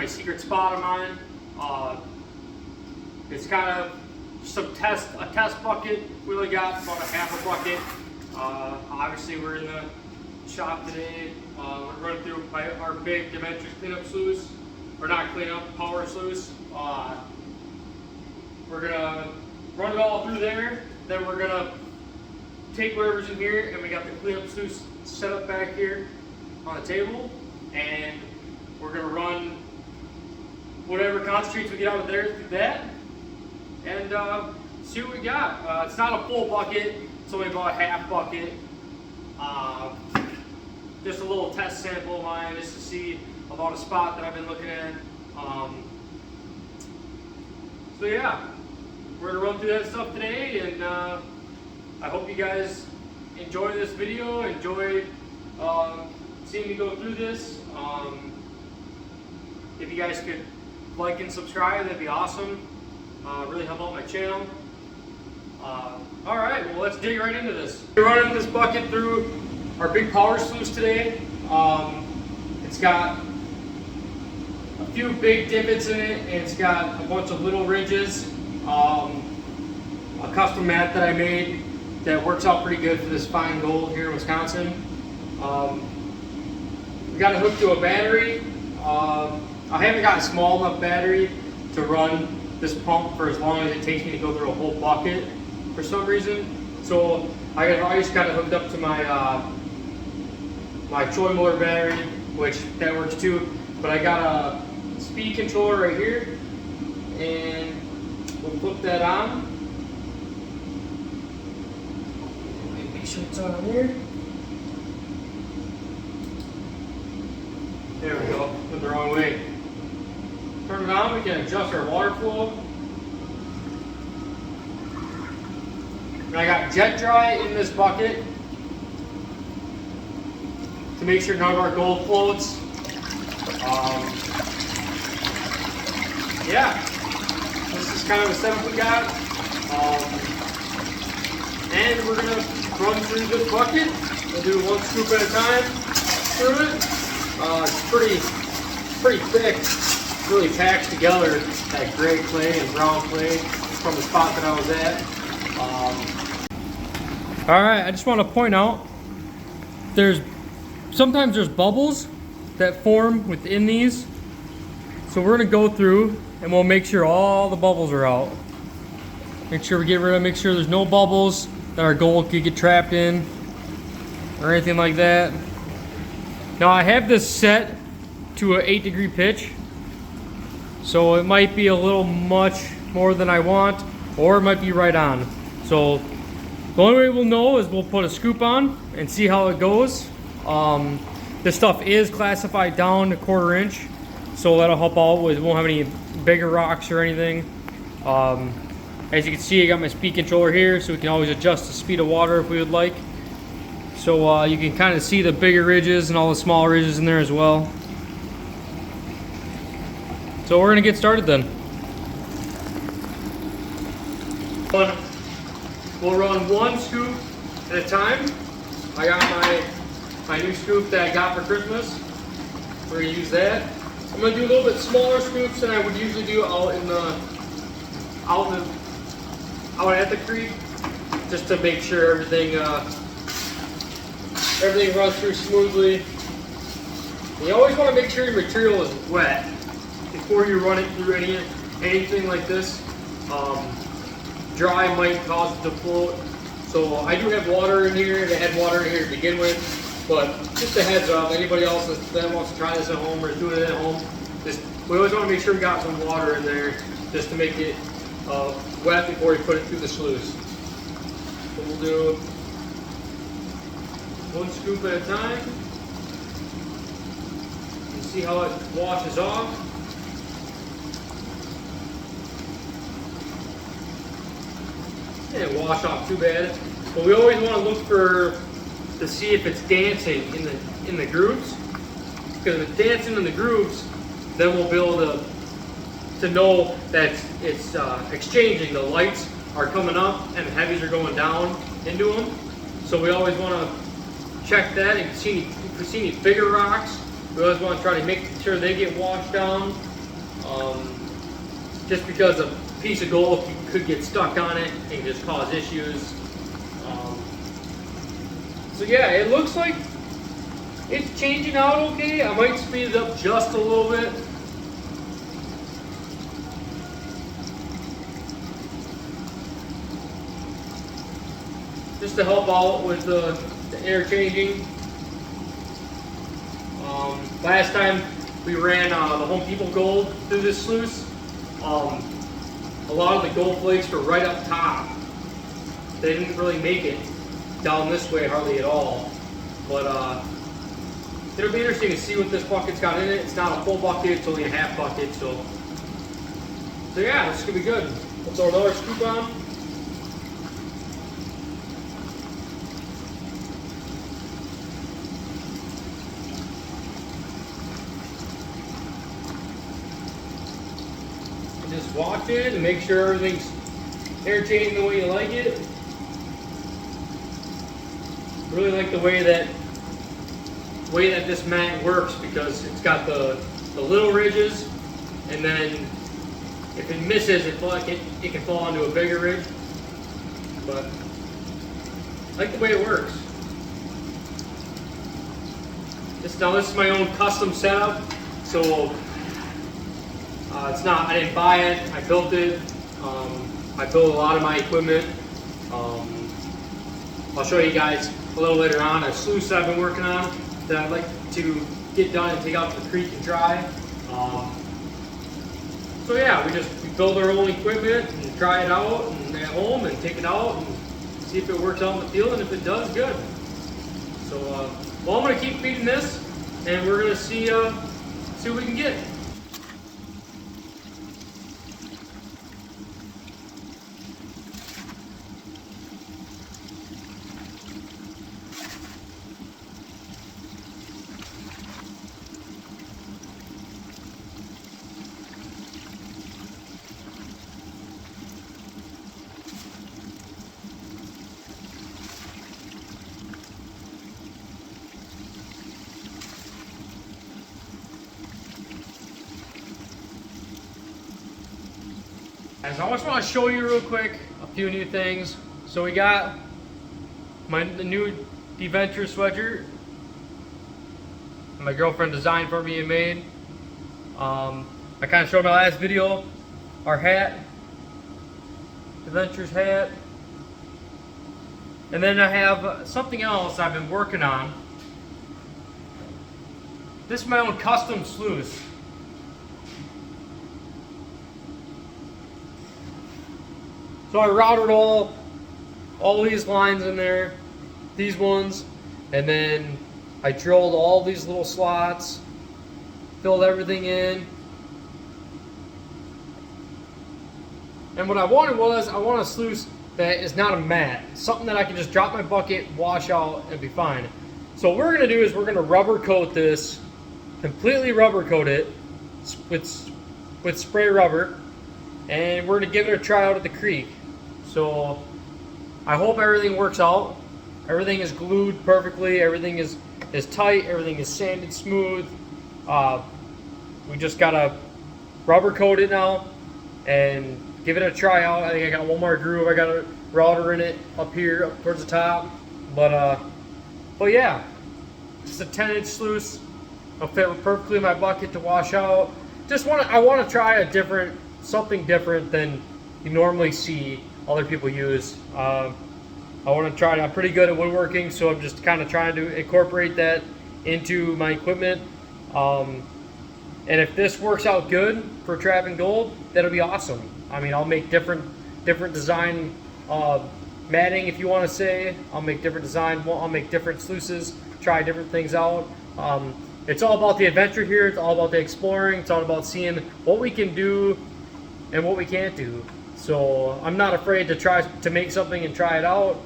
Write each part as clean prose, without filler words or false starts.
secret spot of mine. It's kind of a test bucket. We only got about a half a bucket. Obviously we're in the shop today. We're running through our big dimension cleanup sluice, or not cleanup, power sluice. We're gonna run it all through there. Then we're gonna take whatever's in here, and we got the cleanup sluice set up back here on the table, and we're gonna run whatever concentrates we get out of there through that, and see what we got. It's not a full bucket, it's only about a half bucket. Just a little test sample of mine, just to see about a spot that I've been looking at. So yeah, we're gonna run through that stuff today, and I hope you guys enjoy this video, enjoy seeing me go through this. If you guys could like and subscribe, that'd be awesome. Really help out my channel. Alright, well, let's dig right into this. We're running this bucket through our big power sluice today. It's got a few big divots in it, and it's got a bunch of little ridges. A custom mat that I made that works out pretty good for this fine gold here in Wisconsin. We got it hooked to a battery. I haven't got a small enough battery to run this pump for as long as it takes me to go through a whole bucket for some reason. So I just got it hooked up to my my Troy motor battery, which that works too. But I got a speed controller right here, and we'll flip that on. Make sure it's on here. There we go. Went the wrong way. Turn it on. We can adjust our water flow. And I got jet dry in this bucket to make sure none of our gold floats. Yeah, this is kind of a setup we got. And we're gonna run through this bucket. We'll do one scoop at a time through it. It's pretty thick, really packed together, that gray clay and brown clay from the spot that I was at. All right, I just want to point out, sometimes there's bubbles that form within these. So we're gonna go through and we'll make sure all the bubbles are out. Make sure we get rid of, make sure there's no bubbles that our gold could get trapped in or anything like that. Now I have this set to an 8-degree pitch, so it might be a little much more than I want, or it might be right on. So the only way we'll know is we'll put a scoop on and see how it goes. This stuff is classified down to 1/4 inch, so that'll help out with, won't have any bigger rocks or anything. As you can see, I got my speed controller here, so we can always adjust the speed of water if we would like. So you can kind of see the bigger ridges and all the small ridges in there as well. So we're gonna get started then. We'll run one scoop at a time. I got my new scoop that I got for Christmas. We're gonna use that. I'm gonna do a little bit smaller scoops than I would usually do out at the creek, just to make sure everything runs through smoothly. You always want to make sure your material is wet before you run it through anything like this. Dry might cause it to float. So I do have water in here, and I had water in here to begin with, but just a heads up, anybody else that wants to try this at home or is doing it at home, we always want to make sure we got some water in there just to make it wet before we put it through the sluice. So we'll do one scoop at a time. You see how it washes off. Didn't wash off too bad, but we always want to look to see if it's dancing in the grooves. Because if it's dancing in the grooves, then we'll be able to know that it's exchanging. The lights are coming up and the heavies are going down into them. So we always want to check that. And if we see any bigger rocks, we always want to try to make sure they get washed down just because a piece of gold could get stuck on it and just cause issues. So yeah, it looks like it's changing out okay. I might speed it up just a little bit. Just to help out with the air changing. Last time we ran the Home Depot Gold through this sluice, a lot of the gold flakes were right up top. They didn't really make it down this way hardly at all. But it'll be interesting to see what this bucket's got in it. It's not a full bucket, it's only a half bucket. So yeah, this is gonna be good. We'll throw another scoop on. Just wash it and make sure everything's air changing the way you like it. Really like the way that this mat works, because it's got the little ridges, and then if it misses, it can fall onto a bigger ridge. But I like the way it works. This is my own custom setup, so. I didn't buy it, I built it. I built a lot of my equipment. I'll show you guys a little later on a sluice I've been working on that I'd like to get done and take out to the creek and dry. So yeah, we build our own equipment and try it out and at home and take it out and see if it works out in the field, and if it does, good. So well, I'm gonna keep feeding this, and we're gonna see what we can get. Guys, I just want to show you real quick a few new things. So we got the new Deventure sweatshirt my girlfriend designed for me and made. I kind of showed my last video our hat, Deventure's hat, and then I have something else I've been working on. This is my own custom sluice. So I routed all these lines in there, these ones, and then I drilled all these little slots, filled everything in. And what I wanted was, I want a sluice that is not a mat, something that I can just drop my bucket, wash out, and be fine. So what we're gonna do is we're gonna rubber coat this, completely rubber coat it with spray rubber, and we're gonna give it a try out at the creek. So I hope everything works out. Everything is glued perfectly, everything is tight, everything is sanded smooth. We just gotta rubber coat it now and give it a try out. I think I got one more groove. I got a router in it up here, up towards the top. But yeah, just a 10-inch sluice. It'll fit perfectly in my bucket to wash out. I want to try something different than you normally see other people use. I want to try it. I'm pretty good at woodworking, so I'm just kind of trying to incorporate that into my equipment. And if this works out good for trapping gold, that'll be awesome. I mean, I'll make different design matting, if you want to say. I'll make different design. I'll make different sluices. Try different things out. It's all about the adventure here. It's all about the exploring. It's all about seeing what we can do and what we can't do. So I'm not afraid to try to make something and try it out.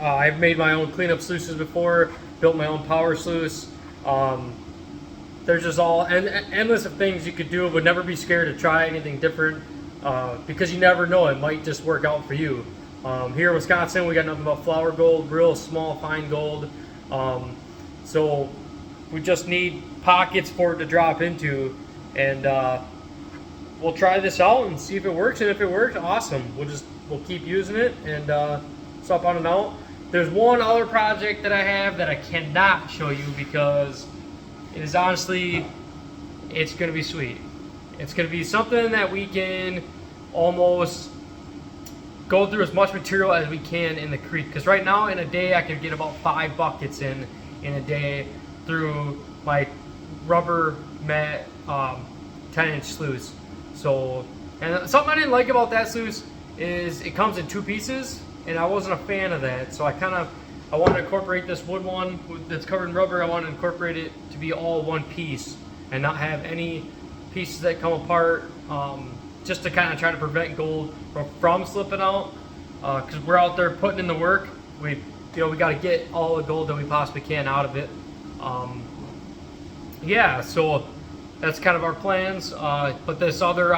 I've made my own cleanup sluices before, built my own power sluice. There's just endless of things you could do, but never be scared to try anything different, because you never know, it might just work out for you. Here in Wisconsin, we got nothing but flour gold, real small, fine gold. So we just need pockets for it to drop into. and we'll try this out and see if it works. And if it works, awesome. We'll keep using it and stuff on and out. There's one other project that I have that I cannot show you because it is honestly, it's gonna be sweet. It's gonna be something that we can almost go through as much material as we can in the creek. Because right now in a day I could get about 5 buckets in a day through my rubber mat 10-inch sluice. So, and something I didn't like about that sluice is it comes in 2 pieces, and I wasn't a fan of that. So I wanted to incorporate this wood one that's covered in rubber. I wanted to incorporate it to be all one piece and not have any pieces that come apart, just to kind of try to prevent gold from slipping out. Because we're out there putting in the work. We got to get all the gold that we possibly can out of it. Yeah, so that's kind of our plans. But this other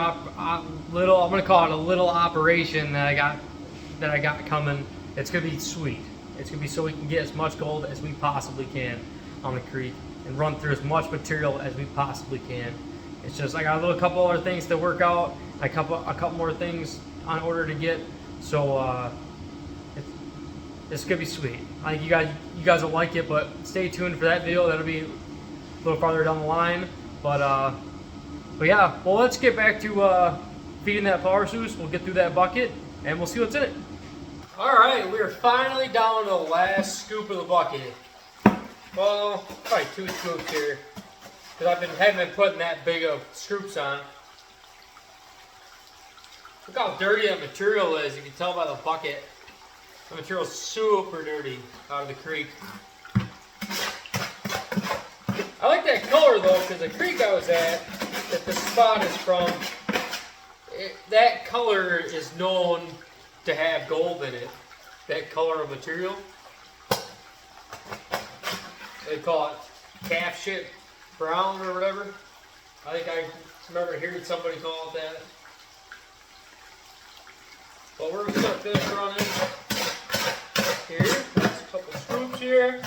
little, I'm gonna call it a little operation that I got coming. It's gonna be sweet. It's gonna be so we can get as much gold as we possibly can on the creek and run through as much material as we possibly can. It's just I got a couple other things to work out, a couple more things on order to get. So it's gonna be sweet. I think you guys will like it, but stay tuned for that video. That'll be a little farther down the line. But yeah, well, let's get back to feeding that power sluice. We'll get through that bucket and we'll see what's in it. All right, we are finally down to the last scoop of the bucket. Well, probably 2 scoops here, because haven't been putting that big of scoops on. Look how dirty that material is. You can tell by the bucket. The material's super dirty out of the creek. I like that color though, because the creek I was at, that the spot is from, that color is known to have gold in it. That color of material. They call it calf shit brown or whatever. I think I remember hearing somebody call it that. But we're just gonna finish running here. There's a couple scoops here.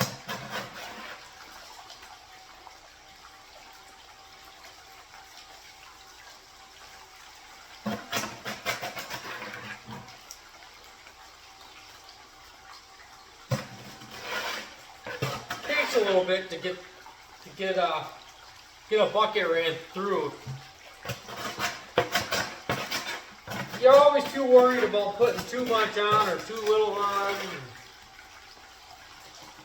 Takes a little bit to get a bucket ran through. You're always too worried about putting too much on or too little on.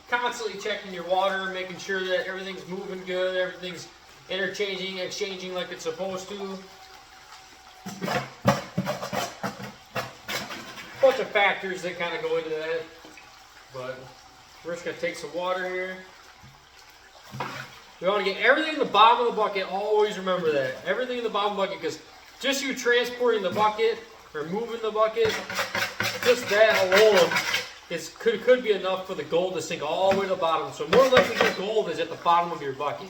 Constantly checking your water, making sure that everything's moving good, everything's interchanging, exchanging like it's supposed to. Bunch of factors that kind of go into that. But we're just going to take some water here. We want to get everything in the bottom of the bucket. Always remember that. Everything in the bottom of the bucket, because just you transporting the bucket or moving the bucket, just that alone could be enough for the gold to sink all the way to the bottom. So more likely the gold is at the bottom of your bucket.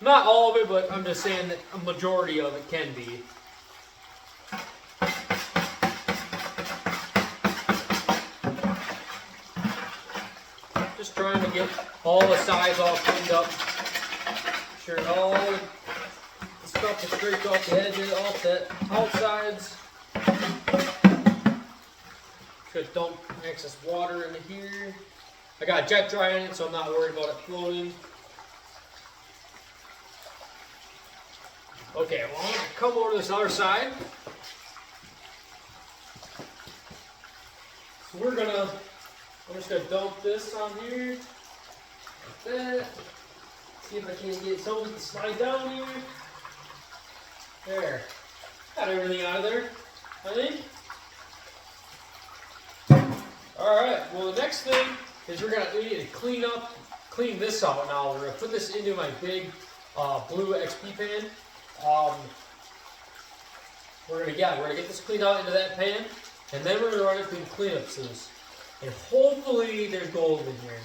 Not all of it, but I'm just saying that a majority of it can be. Just trying to get all the sides all cleaned up. Sure all the stuff is scraped off the edges, off the outsides. Just dump excess water into here. I got jet dry in it, so I'm not worried about it floating. Okay, well, I'm gonna come over to this other side. So I'm just gonna dump this on here, like that. See if I can get something to slide down here. There. Got everything out of there, I think. Alright, well the next thing is we need to clean this out now. We're gonna put this into my big blue XP pan. We're gonna get this cleaned out into that pan, and then we're gonna run it through cleanup sluice. And hopefully there's gold in here.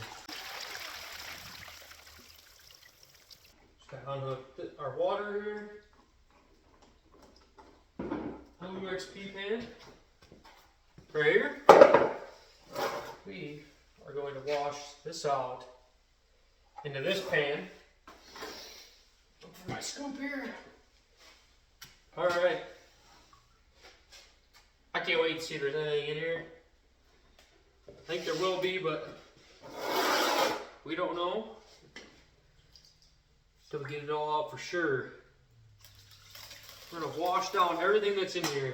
Just gotta unhook our water here. Blue XP pan. Right here. We are going to wash this out into this pan. my scoop here. All right. I can't wait to see if there's anything in here. I think there will be, but we don't know. Till we get it all out for sure. We're gonna wash down everything that's in here.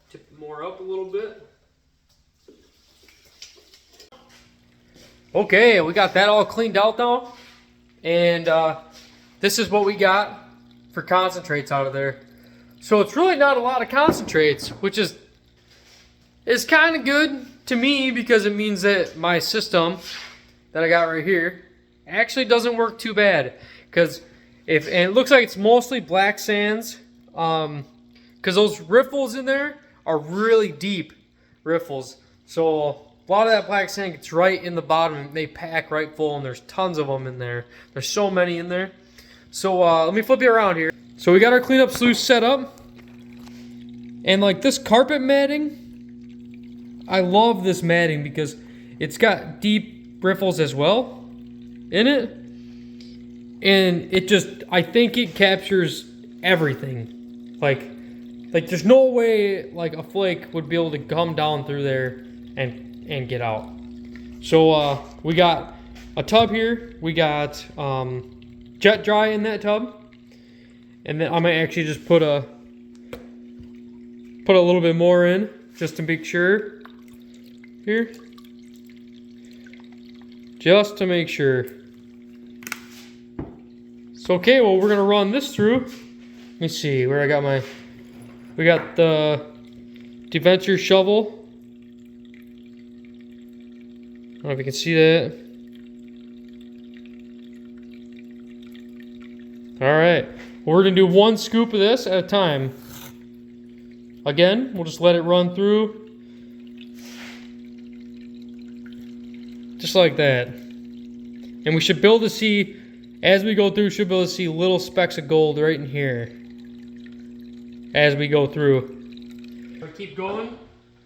Tip it more up a little bit. Okay, we got that all cleaned out now. And this is what we got for concentrates out of there. So it's really not a lot of concentrates, which is kind of good to me because it means that my system that I got right here actually doesn't work too bad. And it looks like it's mostly black sands, because those riffles in there are really deep riffles. So a lot of that black sand gets right in the bottom and they pack right full, and there's tons of them in there. There's so many in there. So let me flip you around here. So we got our cleanup sluice set up. And like this carpet matting, I love this matting because it's got deep riffles as well in it. And it just, I think it captures everything. Like there's no way like a flake would be able to come down through there and get out. So we got a tub here. We got jet dry in that tub. And then I might actually just put a little bit more in just to make sure here. Just to make sure. So okay, well we're gonna run this through. Let me see where I got we got the deventure shovel. I don't know if you can see that. All right, well, we're gonna do one scoop of this at a time. Again, we'll just let it run through. Just like that. And we should be able to see, as we go through, should be able to see little specks of gold right in here. As we go through. I'll keep going.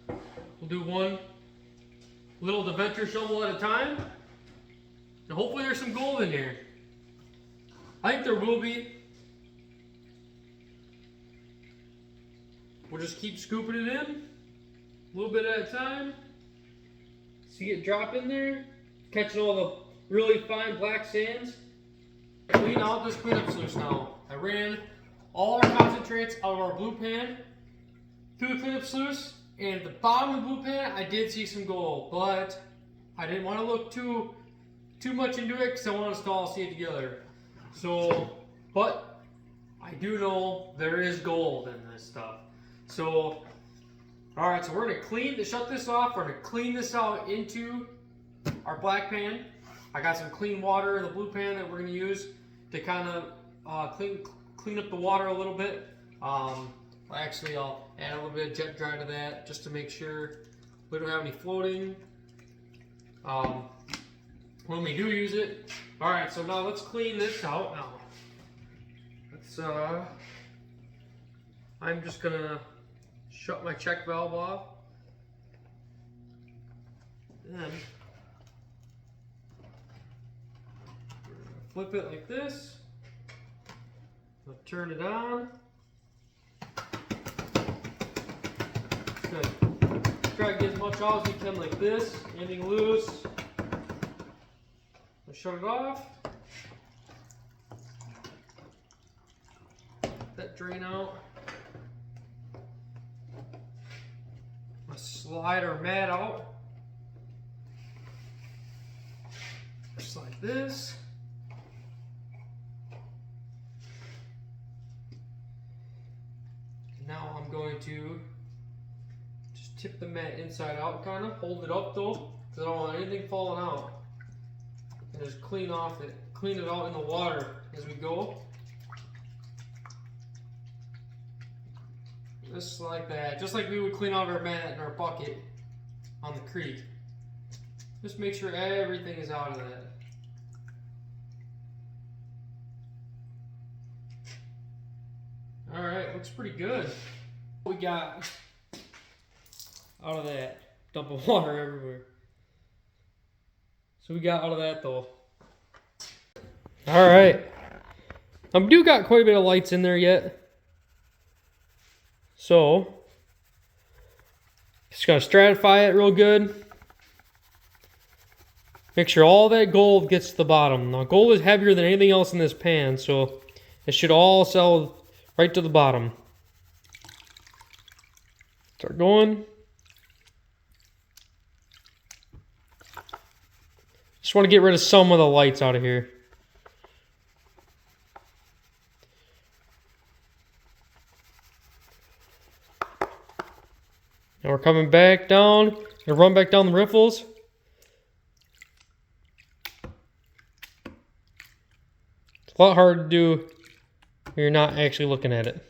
We'll do one little deventure shovel at a time. And hopefully there's some gold in here. I think there will be. We'll just keep scooping it in, a little bit at a time. See it drop in there, catching all the really fine black sands. Clean out this cleanup sluice now. I ran all our concentrates out of our blue pan through the cleanup sluice, and at the bottom of the blue pan, I did see some gold, but I didn't want to look too much into it because I want us to all see it together. So, but I do know there is gold in this stuff. So, all right, so we're gonna shut this off. We're gonna clean this out into our black pan. I got some clean water in the blue pan that we're gonna use to kind of clean up the water a little bit. Actually, I'll add a little bit of jet dry to that just to make sure we don't have any floating when we do use it. All right, so now let's clean this out. Now, let's. I'm just gonna shut my check valve off. Then flip it like this. I'll turn it on. Good. Try to get as much out as we can like this. Anything loose, I'll shut it off. Let that drain out. Slide our mat out. Just like this. Now I'm going to just tip the mat inside out, kind of hold it up though, because I don't want anything falling out. And just clean it out in the water as we go. Just like that, just like we would clean out our mat in our bucket on the creek. Just make sure everything is out of that. All right, looks pretty good. What we got out of that dump of water everywhere. So we got out of that though. All right. I do got quite a bit of lights in there yet. So, just gonna stratify it real good. Make sure all that gold gets to the bottom. Now gold is heavier than anything else in this pan, so it should all settle right to the bottom. Start going. Just want to get rid of some of the lights out of here. Now we're coming back down and run back down the riffles. It's a lot harder to do when you're not actually looking at it.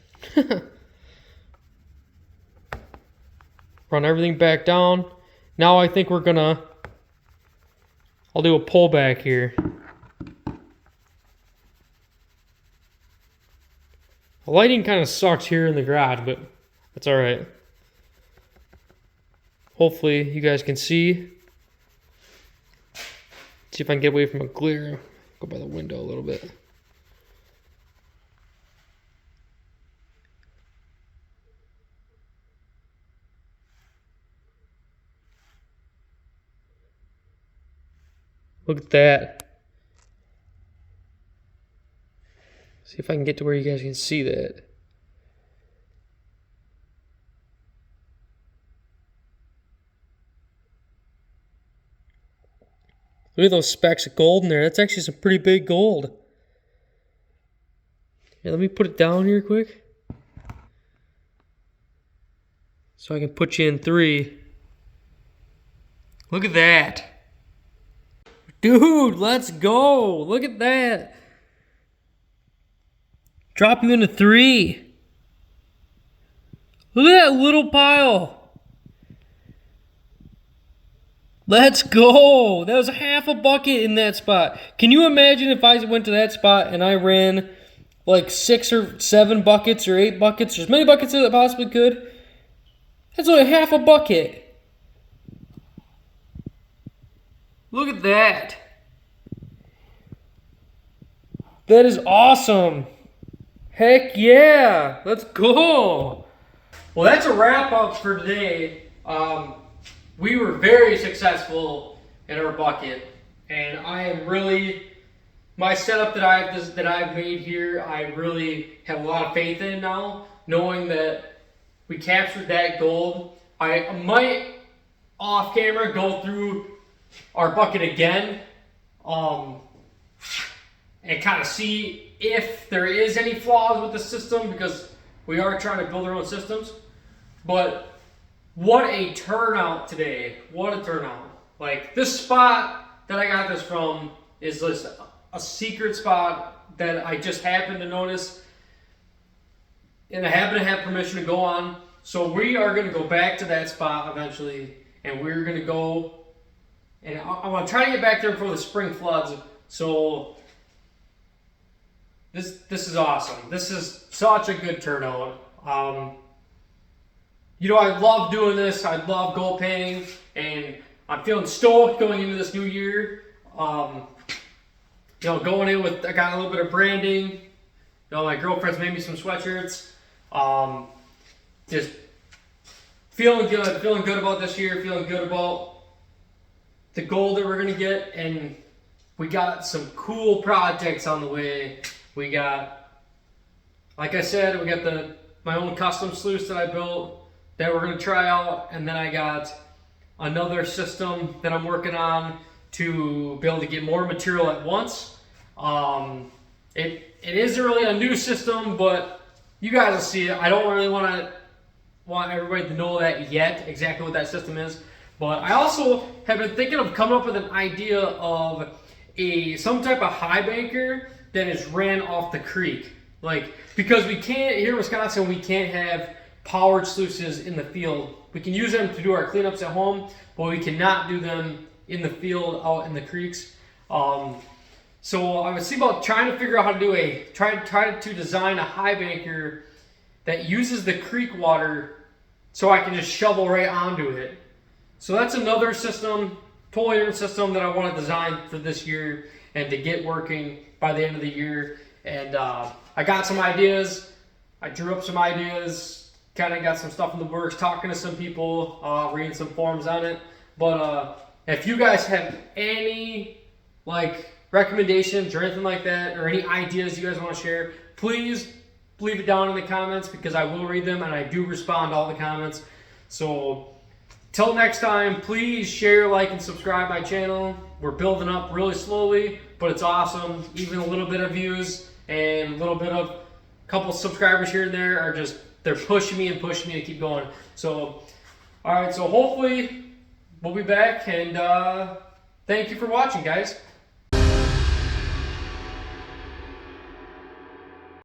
Run everything back down. Now I think we're gonna, I'll do a pullback here. The lighting kind of sucks here in the garage, but that's all right. Hopefully you guys can see. See if I can get away from a glare. Go by the window a little bit. Look at that. See if I can get to where you guys can see that. Look at those specks of gold in there. That's actually some pretty big gold. Here, let me put it down here quick. So I can put you in 3. Look at that. Dude, let's go. Look at that. Drop you into 3. Look at that little pile. Let's go. That was half a bucket in that spot. Can you imagine if I went to that spot and I ran like 6 or 7 buckets or 8 buckets, or as many buckets as I possibly could? That's only half a bucket. Look at that. That is awesome. Heck yeah. Let's go. Well, that's a wrap up for today. We were very successful in our bucket, and I am really, my setup that I've made here, I really have a lot of faith in now, knowing that we captured that gold. I might off camera go through our bucket again and kind of see if there is any flaws with the system, because we are trying to build our own systems. But what a turnout today. What a turnout. Like, this spot that I got this from is just a secret spot that I just happened to notice, and I happen to have permission to go on. So we are going to go back to that spot eventually, and we're going to go, and I want to try to get back there before the spring floods. So this is awesome. This is such a good turnout. You know, I love doing this. I love gold painting, and I'm feeling stoked going into this new year. You know, going in with, I got a little bit of branding. You know, my girlfriend's made me some sweatshirts. Just feeling good about this year, feeling good about the gold that we're gonna get, and we got some cool projects on the way. We got, like I said, we got my own custom sluice that I built that we're gonna try out, and then I got another system that I'm working on to be able to get more material at once. It isn't really a new system, but you guys will see it. I don't really want everybody to know that yet, exactly what that system is. But I also have been thinking of coming up with an idea of some type of high banker that is ran off the creek. Like, because we can't, here in Wisconsin, we can't have powered sluices in the field. We can use them to do our cleanups at home, but we cannot do them in the field out in the creeks. So I was thinking about trying to figure out how to do try to design a high banker that uses the creek water so I can just shovel right onto it. So that's another system totally different system that I want to design for this year and to get working by the end of the year. And I got some ideas. I drew up some ideas, kind of got some stuff in the works, talking to some people, reading some forums on it. But if you guys have any like recommendations or anything like that, or any ideas you guys want to share, please leave it down in the comments, because I will read them and I do respond to all the comments. So till next time, please share, like, and subscribe my channel. We're building up really slowly, but it's awesome. Even a little bit of views and a little bit of a couple subscribers here and there are just, they're pushing me to keep going. So, all right, so hopefully we'll be back, and thank you for watching, guys.